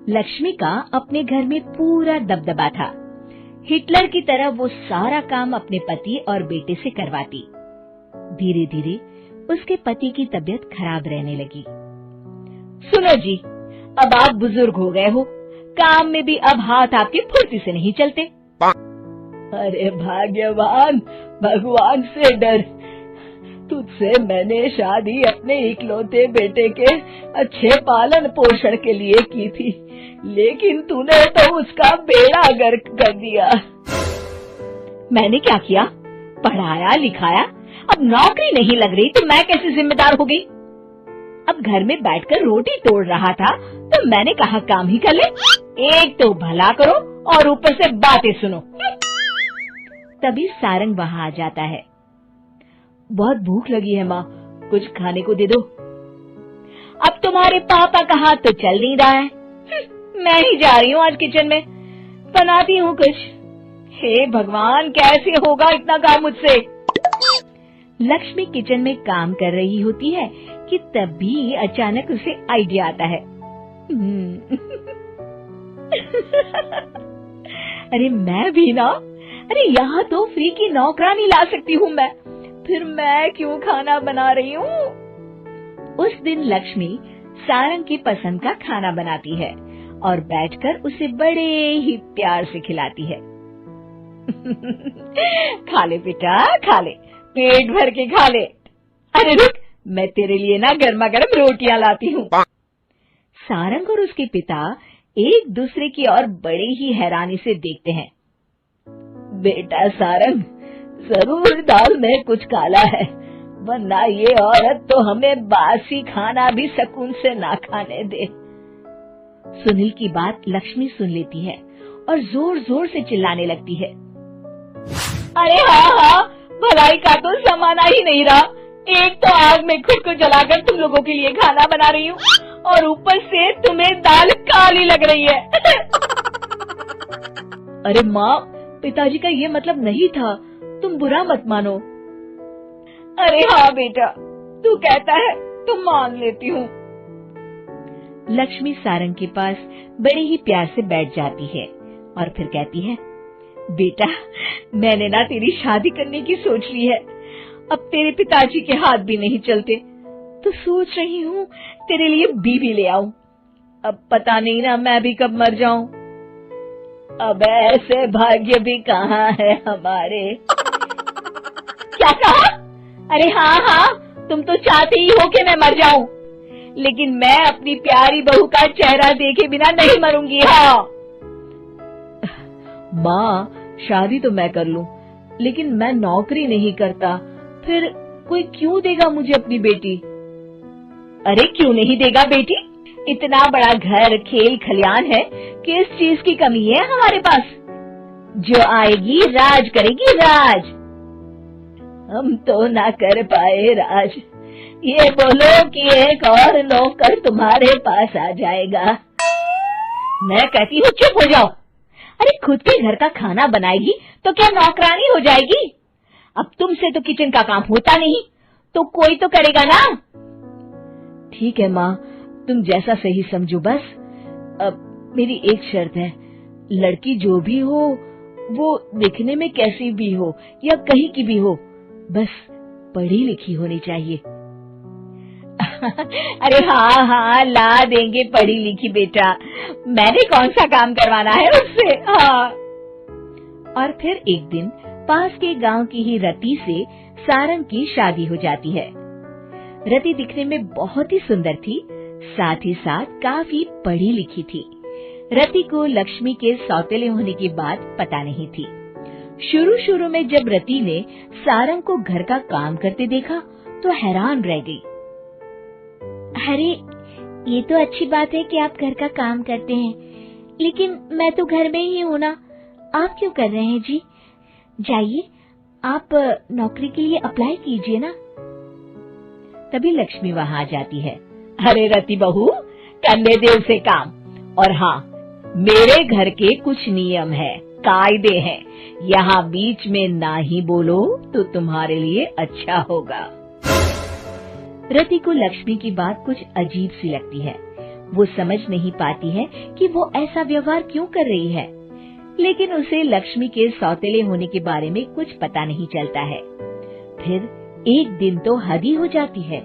लक्ष्मी का अपने घर में पूरा दबदबा था। हिटलर की तरह वो सारा काम अपने पति और बेटे से करवाती। धीरे धीरे उसके पति की तबीयत खराब रहने लगी। सुनो जी, अब आप बुजुर्ग हो गए हो, काम में भी अब हाथ आपके फुर्ती से नहीं चलते। अरे भाग्यवान, भगवान से डर, तुझसे मैंने शादी अपने इकलौते बेटे के अच्छे पालन पोषण के लिए की थी, लेकिन तूने तो उसका बेड़ा गर्क कर दिया। मैंने क्या किया? पढ़ाया लिखाया, अब नौकरी नहीं लग रही तो मैं कैसे जिम्मेदार हो गई? अब घर में बैठकर रोटी तोड़ रहा था तो मैंने कहा काम ही कर ले। एक तो भला करो और ऊपर से बातें सुनो। तभी सारंग वहां आ जाता है। बहुत भूख लगी है माँ, कुछ खाने को दे दो। अब तुम्हारे पापा का हाथ तो चल नहीं रहा है, मैं ही जा रही हूँ आज किचन में, बनाती हूँ कुछ। हे भगवान, कैसे होगा इतना काम मुझसे? लक्ष्मी किचन में काम कर रही होती है कि तभी अचानक उसे आइडिया आता है। अरे मैं भी ना, अरे यहाँ तो फ्री की नौकरानी ला सकती हूँ मैं, फिर मैं क्यों खाना बना रही हूँ? उस दिन लक्ष्मी सारंग की पसंद का खाना बनाती है और बैठकर उसे बड़े ही प्यार से खिलाती है। खा ले बेटा, खा ले, पेट भर के खा ले। अरे रुक, मैं तेरे लिए ना गर्मा गर्म रोटियां लाती हूँ। सारंग और उसके पिता एक दूसरे की ओर बड़े ही हैरानी से देखते हैं। बेटा सारंग, जरूर दाल में कुछ काला है, वरना ये औरत तो हमें बासी खाना भी सुकून से ना खाने दे। सुनील की बात लक्ष्मी सुन लेती है और जोर जोर से चिल्लाने लगती है। अरे हाँ, भलाई का तो जमाना ही नहीं रहा। एक तो आग में खुद को जलाकर तुम लोगों के लिए खाना बना रही हूँ और ऊपर से तुम्हें दाल काली लग रही है। अरे माँ, पिताजी का ये मतलब नहीं था, तुम बुरा मत मानो। अरे हाँ बेटा, तू कहता है तो मान लेती हूँ। लक्ष्मी सारंग के पास बड़े ही प्यार से बैठ जाती है और फिर कहती है, बेटा मैंने ना तेरी शादी करने की सोच ली है। अब तेरे पिताजी के हाथ भी नहीं चलते तो सोच रही हूँ तेरे लिए बीवी ले आऊं। अब पता नहीं ना मैं भी कब मर जाऊं। अब ऐसे भाग्य भी कहाँ है हमारे। क्या कहा? अरे हाँ, तुम तो चाहते ही हो कि मैं मर जाऊं, लेकिन मैं अपनी प्यारी बहू का चेहरा देखे बिना नहीं मरूंगी। हाँ माँ, शादी तो मैं कर लूं, लेकिन मैं नौकरी नहीं करता, फिर कोई क्यों देगा मुझे अपनी बेटी? अरे क्यों नहीं देगा बेटी? इतना बड़ा घर, खेल खलियान है, किस चीज की कमी है हमारे पास? जो आएगी राज करेगी, राज। हम तो ना कर पाए राज, ये बोलो कि एक और नौकर तुम्हारे पास आ जाएगा। मैं कहती हूँ चुप हो जाओ। अरे खुद के घर का खाना बनाएगी तो क्या नौकरानी हो जाएगी? अब तुमसे तो किचन का काम होता नहीं, तो कोई तो करेगा ना। ठीक है माँ, तुम जैसा सही समझो बस। अब मेरी एक शर्त है, लड़की जो भी हो वो दिखने में कैसी भी हो या कहीं की भी हो, बस पढ़ी लिखी होनी चाहिए। अरे हाँ, ला देंगे पढ़ी लिखी बेटा, मैंने कौन सा काम करवाना है उससे। हाँ। और फिर एक दिन पास के गांव की ही रति से सारंग की शादी हो जाती है। रति दिखने में बहुत ही सुंदर थी, साथ ही साथ काफी पढ़ी लिखी थी। रति को लक्ष्मी के सौतेले होने की बात पता नहीं थी। शुरू में जब रति ने सारंग को घर का काम करते देखा तो हैरान रह गई। अरे ये तो अच्छी बात है कि आप घर का काम करते हैं, लेकिन मैं तो घर में ही हूँ ना, आप क्यों कर रहे हैं जी? जाइए आप नौकरी के लिए अप्लाई कीजिए ना। तभी लक्ष्मी वहाँ आ जाती है। अरे रति बहू, करने दे उसे काम। और हाँ, मेरे घर के कुछ नियम है, कायदे हैं, यहाँ बीच में ना ही बोलो तो तुम्हारे लिए अच्छा होगा। रति को लक्ष्मी की बात कुछ अजीब सी लगती है। वो समझ नहीं पाती है कि वो ऐसा व्यवहार क्यों कर रही है, लेकिन उसे लक्ष्मी के सौतेले होने के बारे में कुछ पता नहीं चलता है। फिर एक दिन तो हद ही हो जाती है।